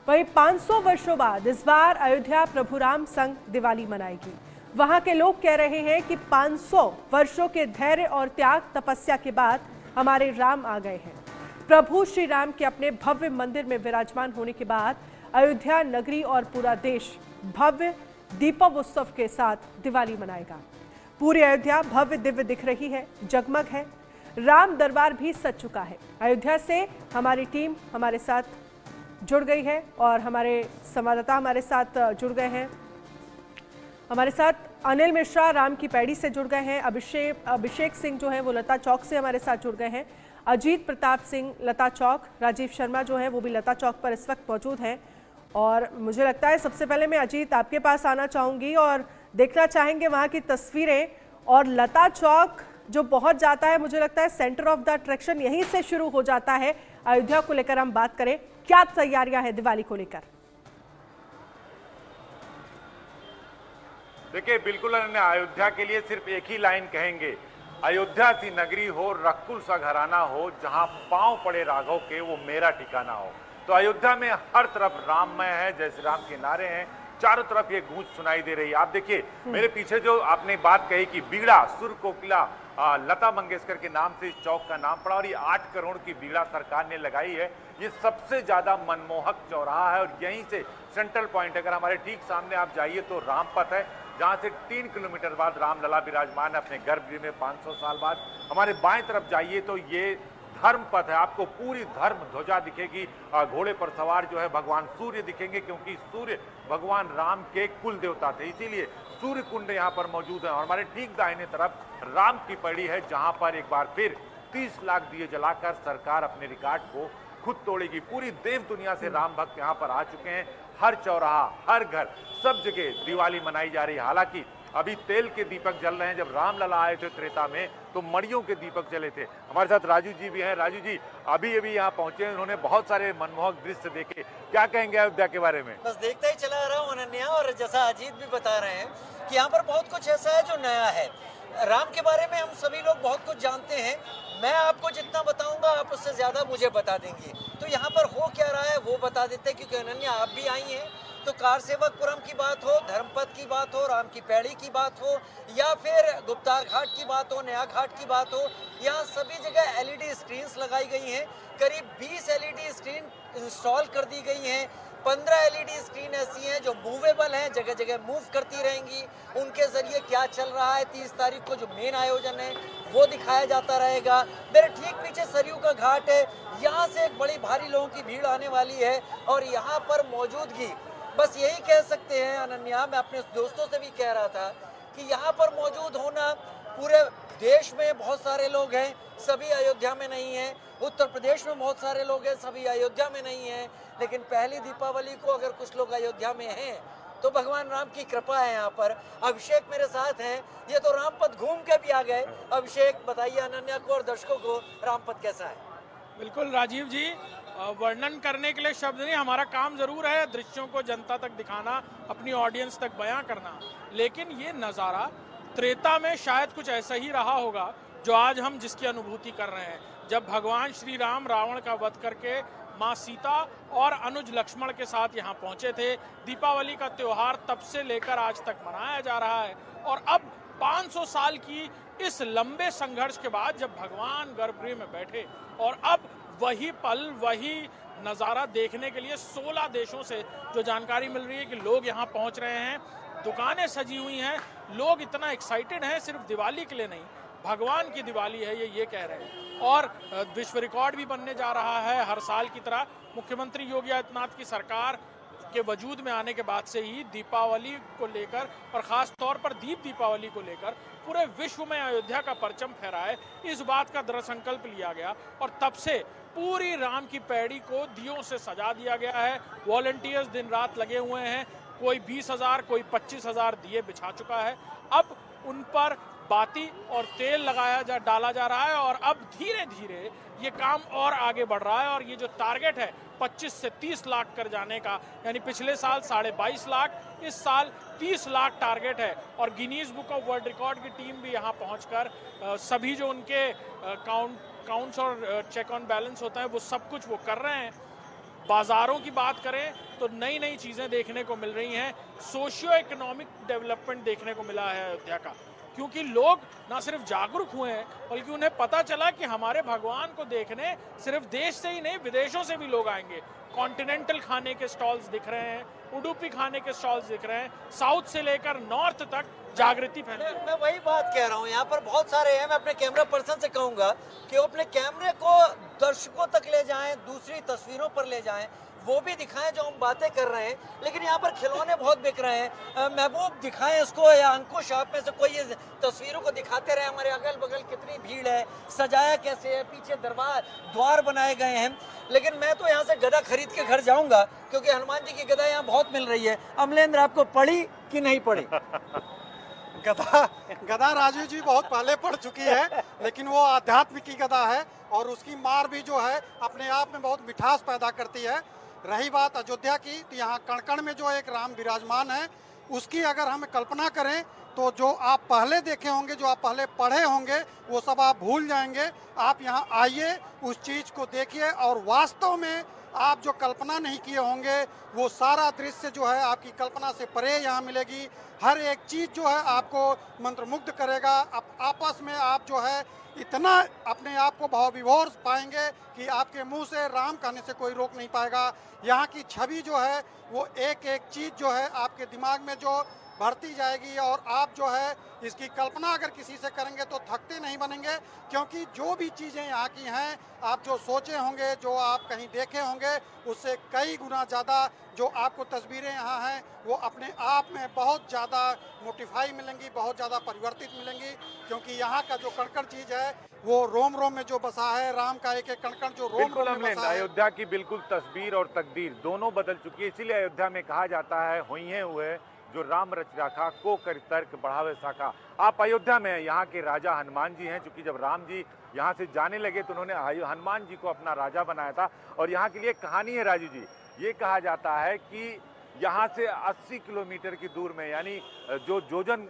वहीं 500 वर्षों बाद इस बार अयोध्या प्रभु राम संग दिवाली मनाएगी। वहां के लोग कह रहे हैं कि 500 वर्षों के धैर्य और त्याग तपस्या के बाद हमारे राम आ गए हैं। प्रभु श्री राम के अपने भव्य मंदिर में विराजमान होने के बाद अयोध्या नगरी और पूरा देश भव्य दीपोत्सव के साथ दिवाली मनाएगा। पूरी अयोध्या भव्य दिव्य दिख रही है, जगमग है। राम दरबार भी सज चुका है। अयोध्या से हमारी टीम हमारे साथ जुड़ गई है और हमारे संवाददाता हमारे साथ जुड़ गए हैं। हमारे साथ अनिल मिश्रा राम की पैड़ी से जुड़ गए हैं। अभिषेक सिंह जो है वो लता चौक से हमारे साथ जुड़ गए हैं। अजीत प्रताप सिंह लता चौक, राजीव शर्मा जो है वो भी लता चौक पर इस वक्त मौजूद हैं। और मुझे लगता है सबसे पहले मैं अजीत आपके पास आना चाहूँगी और देखना चाहेंगे वहाँ की तस्वीरें। और लता चौक जो पहुँच जाता है, मुझे लगता है सेंटर ऑफ द अट्रैक्शन यहीं से शुरू हो जाता है। अयोध्या को लेकर हम बात करें, क्या तैयारियां हैं दिवाली को लेकर? देखिए, बिल्कुल अयोध्या के लिए सिर्फ एक ही लाइन कहेंगे, अयोध्या सी नगरी हो, रकुल सा घराना हो, जहां पांव पड़े राघव के वो मेरा ठिकाना हो। तो अयोध्या में हर तरफ राममय है, जय श्री राम के नारे हैं, चारों तरफ ये गूंज सुनाई दे रही है। आप देखिए मेरे पीछे जो आपने बात कही कि बीड़ा सुर कोकिला लता मंगेशकर के नाम से इस चौक का नाम पड़ा और ये 8 करोड़ की बीड़ा सरकार ने लगाई है। ये सबसे ज्यादा मनमोहक चौराहा है और यहीं से सेंट्रल पॉइंट, अगर हमारे ठीक सामने आप जाइए तो रामपथ है, जहां से 3 किलोमीटर बाद रामलला विराजमान है अपने गर्भगृह में 500 साल बाद। हमारे बाएं तरफ जाइए तो ये धर्म पथ है, आपको पूरी धर्म ध्वजा दिखेगी। घोड़े पर सवार जो है भगवान सूर्य दिखेंगे, क्योंकि सूर्य भगवान राम के कुल देवता थे, इसीलिए सूर्य कुंड यहाँ पर मौजूद है। और हमारे ठीक दाहिने तरफ राम की पड़ी है, जहां पर एक बार फिर 30 लाख दिए जलाकर सरकार अपने रिकॉर्ड को खुद तोड़ेगी। पूरी देव दुनिया से राम भक्त यहाँ पर आ चुके हैं। हर चौराहा, हर घर, सब जगह दिवाली मनाई जा रही है। हालांकि अभी तेल के दीपक जल रहे हैं, जब रामलला आए थे त्रेता में तो मड़ियों के दीपक जले थे। हमारे साथ राजू जी भी हैं। राजू जी अभी अभी यहाँ पहुंचे, उन्होंने बहुत सारे मनमोहक दृश्य देखे, क्या कहेंगे अयोध्या के बारे में? बस देखता ही चला आ रहा हूँ अनन्या, और जैसा अजीत भी बता रहे हैं कि यहाँ पर बहुत कुछ ऐसा है जो नया है। राम के बारे में हम सभी लोग बहुत कुछ जानते हैं, मैं आपको जितना बताऊंगा आप उससे ज्यादा मुझे बता देंगे। तो यहाँ पर हो क्या रहा है वो बता देते हैं, क्योंकि अनन्या आप भी आई हैं। तो कारसेवकपुरम की बात हो, धर्मपथ की बात हो, राम की पैड़ी की बात हो, या फिर गुप्ता घाट की बात हो, नया घाट की बात हो, यहाँ सभी जगह एलईडी स्क्रीन्स लगाई गई हैं। करीब 20 एलईडी स्क्रीन इंस्टॉल कर दी गई हैं। 15 एलईडी स्क्रीन ऐसी हैं जो मूवेबल हैं, जगह जगह मूव करती रहेंगी। उनके जरिए क्या चल रहा है 30 तारीख को जो मेन आयोजन है वो दिखाया जाता रहेगा। मेरे ठीक पीछे सरयू का घाट है, यहाँ से एक बड़ी भारी लोगों की भीड़ आने वाली है। और यहाँ पर मौजूदगी, बस यही कह सकते हैं अनन्या, मैं अपने दोस्तों से भी कह रहा था कि यहाँ पर मौजूद होना, पूरे देश में बहुत सारे लोग हैं, सभी अयोध्या में नहीं हैं। उत्तर प्रदेश में बहुत सारे लोग हैं, सभी अयोध्या में नहीं हैं। लेकिन पहली दीपावली को अगर कुछ लोग अयोध्या में हैं तो भगवान राम की कृपा है यहाँ पर। अभिषेक मेरे साथ हैं, ये तो रामपथ घूम के भी आ गए। अभिषेक बताइए अनन्या को और दर्शकों को रामपथ कैसा है? बिल्कुल राजीव जी, वर्णन करने के लिए शब्द नहीं, हमारा काम जरूर है दृश्यों को जनता तक दिखाना, अपनी ऑडियंस तक बयां करना। लेकिन ये नज़ारा त्रेता में शायद कुछ ऐसा ही रहा होगा जो आज हम जिसकी अनुभूति कर रहे हैं। जब भगवान श्री राम रावण का वध करके माँ सीता और अनुज लक्ष्मण के साथ यहाँ पहुँचे थे। दीपावली का त्यौहार तब से लेकर आज तक मनाया जा रहा है। और अब 500 साल की इस लंबे संघर्ष के बाद जब भगवान गर्भगृह में बैठे और अब वही पल, वही नज़ारा देखने के लिए 16 देशों से जो जानकारी मिल रही है कि लोग यहाँ पहुँच रहे हैं, दुकानें सजी हुई हैं, लोग इतना एक्साइटेड हैं, सिर्फ दिवाली के लिए नहीं, भगवान की दिवाली है ये कह रहे हैं। और विश्व रिकॉर्ड भी बनने जा रहा है हर साल की तरह। मुख्यमंत्री योगी आदित्यनाथ की सरकार के वजूद में आने के बाद से ही दीपावली को लेकर और ख़ास तौर पर दीप दीपावली को लेकर पूरे विश्व में अयोध्या का परचम फहराए, इस बात का दृढ़ संकल्प लिया गया। और तब से पूरी राम की पैड़ी को दियों से सजा दिया गया है। वॉलंटियर्स दिन रात लगे हुए हैं, कोई 20,000 कोई 25,000 दिए बिछा चुका है। अब उन पर बाती और तेल डाला जा रहा है और अब धीरे धीरे ये काम और आगे बढ़ रहा है। और ये जो टारगेट है 25 से 30 लाख कर जाने का, यानी पिछले साल 22.5 लाख, इस साल 30 लाख टारगेट है। और Guinness book of world record की टीम भी यहाँ पहुँचकर सभी जो उनके काउंट्स और चेक ऑन बैलेंस होता है वो सब कुछ वो कर रहे हैं। बाजारों की बात करें तो नई नई चीज़ें देखने को मिल रही हैं, सोशियो इकोनॉमिक डेवलपमेंट देखने को मिला है अयोध्या का, क्योंकि लोग ना सिर्फ जागरूक हुए हैं बल्कि उन्हें पता चला कि हमारे भगवान को देखने सिर्फ देश से ही नहीं विदेशों से भी लोग आएंगे। कॉन्टिनेंटल खाने के स्टॉल्स दिख रहे हैं, उडुपी खाने के स्टॉल्स दिख रहे हैं, साउथ से लेकर नॉर्थ तक जागृति फैल रही है। मैं वही बात कह रहा हूँ, यहाँ पर बहुत सारे हैं। मैं अपने कैमरा पर्सन से कहूँगा कि वो अपने कैमरे को दर्शकों तक ले जाएं, दूसरी तस्वीरों पर ले जाएं, वो भी दिखाएं जो हम बातें कर रहे हैं। लेकिन यहाँ पर खिलौने बहुत बिक रहे हैं। महबूब दिखाएं इसको, या अंकुश आप में से कोई ये तस्वीरों को दिखाते रहे, हमारे अगल बगल कितनी भीड़ है, सजाया कैसे है, पीछे द्वार बनाए गए हैं। लेकिन मैं तो यहाँ से गदा खरीद के घर जाऊँगा, क्योंकि हनुमान जी की गदा यहाँ बहुत मिल रही है। अमलेंद्र, आपको पड़ी कि नहीं पड़ी? गदा राजू जी बहुत पहले पड़ चुकी है, लेकिन वो आध्यात्म की गदा है और उसकी मार भी जो है अपने आप में बहुत मिठास पैदा करती है। रही बात अयोध्या की, तो यहाँ कण कण में जो एक राम विराजमान है, उसकी अगर हम कल्पना करें तो जो आप पहले देखे होंगे, जो आप पहले पढ़े होंगे, वो सब आप भूल जाएंगे। आप यहाँ आइए, उस चीज़ को देखिए और वास्तव में आप जो कल्पना नहीं किए होंगे वो सारा दृश्य जो है आपकी कल्पना से परे यहाँ मिलेगी। हर एक चीज़ जो है आपको मंत्रमुग्ध करेगा। आपस में आप जो है इतना अपने आप को भावविभोर पाएंगे कि आपके मुंह से राम कहने से कोई रोक नहीं पाएगा। यहाँ की छवि जो है वो एक एक चीज़ जो है आपके दिमाग में जो बढ़ती जाएगी और आप जो है इसकी कल्पना अगर किसी से करेंगे तो थकते नहीं बनेंगे, क्योंकि जो भी चीज़ें यहाँ की हैं आप जो सोचे होंगे, जो आप कहीं देखे होंगे, उससे कई गुना ज़्यादा जो आपको तस्वीरें यहाँ हैं वो अपने आप में बहुत ज़्यादा मोटिफाई मिलेंगी, बहुत ज़्यादा परिवर्तित मिलेंगी। क्योंकि यहाँ का जो कण-कण चीज़ है वो रोम रोम में जो बसा है, राम का एक एक कण-कण जो रोम रोम में बसा है। अयोध्या की बिल्कुल तस्वीर और तकदीर दोनों बदल चुकी है। इसीलिए अयोध्या में कहा जाता है होइए हुए जो राम रच राखा को कर तर्क बढ़ावे शाखा। आप अयोध्या में यहाँ के राजा हनुमान जी हैं, क्योंकि जब राम जी यहाँ से जाने लगे तो उन्होंने हनुमान जी को अपना राजा बनाया था। और यहाँ के लिए कहानी है राजू जी, ये कहा जाता है कि यहाँ से 80 किलोमीटर की दूर में, यानी जो जोजन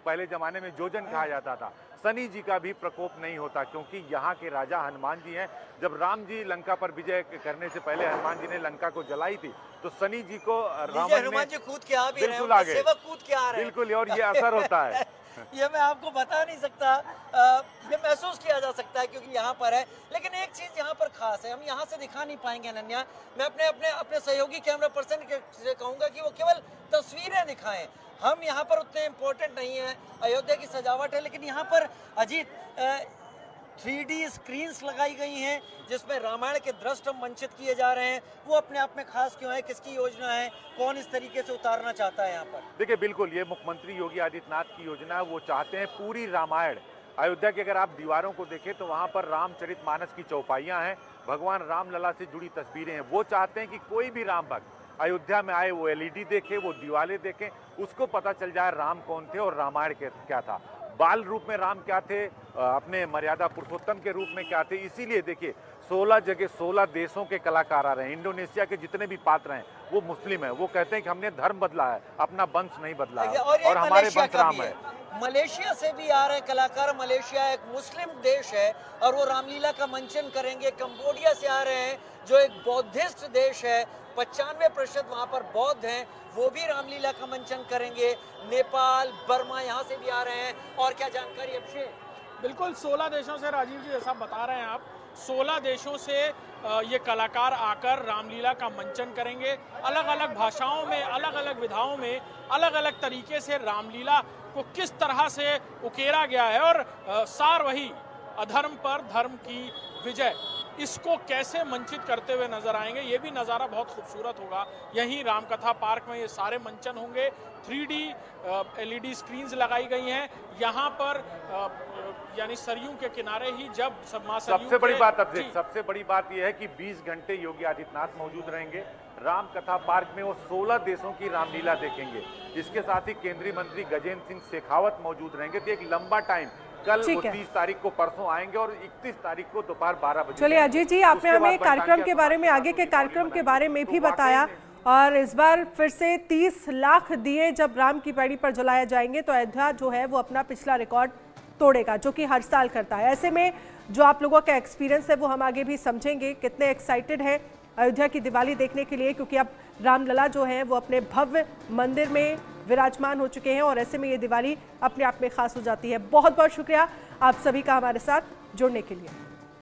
पहले जमाने में जोजन कहा जाता था, शनि जी का भी प्रकोप नहीं होता, क्योंकि यहाँ के राजा हनुमान जी हैं। जब राम जी लंका पर विजय करने से पहले हनुमान जी ने लंका को जलाई थी, तो शनि जी को हनुमान जी कूद के आ भी रहे हैं, सेवक कूद के आ रहे हैं। बिल्कुल, और ये असर होता है। ये मैं आपको बता नहीं सकता, ये महसूस किया जा सकता है क्योंकि यहाँ पर है। लेकिन एक चीज़ यहाँ पर खास है, हम यहाँ से दिखा नहीं पाएंगे अनन्या। मैं अपने सहयोगी कैमरा पर्सन से कहूँगा कि वो केवल तस्वीरें दिखाएं। हम यहाँ पर उतने इम्पोर्टेंट नहीं है, अयोध्या की सजावट है। लेकिन यहाँ पर अजीत 3D स्क्रीन्स लगाई गई हैं जिसमें रामायण के दृश्य मंचित किए जा रहे हैं। वो अपने आप में खास क्यों है, किसकी योजना है, कौन इस तरीके से उतारना चाहता है यहाँ पर? देखिए, बिल्कुल ये मुख्यमंत्री योगी आदित्यनाथ की योजना है। वो चाहते हैं पूरी रामायण अयोध्या की, अगर आप दीवारों को देखें तो वहाँ पर रामचरितमानस की चौपाइयाँ हैं, भगवान रामलला से जुड़ी तस्वीरें हैं। वो चाहते हैं कि कोई भी राम भक्त अयोध्या में आए, वो LED देखे, वो दीवारें देखें, उसको पता चल जाए राम कौन थे और रामायण क्या था, बाल रूप में राम क्या थे, अपने मर्यादा पुरुषोत्तम के रूप में क्या थे। इसीलिए देखिए 16 जगह 16 देशों के कलाकार आ रहे हैं। इंडोनेशिया के जितने भी पात्र हैं वो मुस्लिम है। वो कहते हैं कि हमने धर्म बदला है, अपना वंश नहीं बदला है, और हमारे वंश राम है। मलेशिया से भी आ रहे कलाकार। मलेशिया एक मुस्लिम देश है और वो रामलीला का मंचन करेंगे। कंबोडिया से आ रहे हैं जो एक बौद्धिस्ट देश है, 95% वहाँ पर बौद्ध हैं, वो भी रामलीला का मंचन करेंगे। नेपाल, बर्मा यहाँ से भी आ रहे हैं। और क्या जानकारी अभिषेक? बिल्कुल, 16 देशों से राजीव जी जैसा बता रहे हैं आप, 16 देशों से ये कलाकार आकर रामलीला का मंचन करेंगे। अलग अलग भाषाओं में, अलग अलग विधाओं में, अलग अलग तरीके से रामलीला को किस तरह से उकेरा गया है और सार वही अधर्म पर धर्म की विजय, इसको कैसे मंचित करते हुए नजर आएंगे। ये भी नज़ारा बहुत खूबसूरत होगा। यहीं रामकथा पार्क में ये सारे मंचन होंगे। 3D LED स्क्रीन्स लगाई गई हैं यहाँ पर, यानी सरयू के किनारे ही। जब सबसे बड़ी बात सबसे बड़ी बात यह है कि 20 घंटे योगी आदित्यनाथ मौजूद रहेंगे राम कथा पार्क में। वो 16 देशों की रामलीला देखेंगे। इसके साथ ही केंद्रीय मंत्री गजेंद्र सिंह शेखावत मौजूद रहेंगे। तो एक लंबा टाइम, कल 30 तारीख को परसों आएंगे और 31 तारीख को दोपहर 12 बजे। चलिए अजीत जी, आपने हमें कार्यक्रम के बारे में, आगे के कार्यक्रम के बारे में भी बताया। और इस बार फिर से 30 लाख दिए जब राम की पैड़ी पर जलाए जाएंगे तो अयोध्या जो है वो अपना पिछला रिकॉर्ड तोड़ेगा, जो कि हर साल करता है। ऐसे में जो आप लोगों का एक्सपीरियंस है वो हम आगे भी समझेंगे, कितने एक्साइटेड हैं अयोध्या की दिवाली देखने के लिए, क्योंकि अब रामलला जो है वो अपने भव्य मंदिर में विराजमान हो चुके हैं और ऐसे में ये दिवाली अपने आप में खास हो जाती है। बहुत बहुत शुक्रिया आप सभी का हमारे साथ जुड़ने के लिए।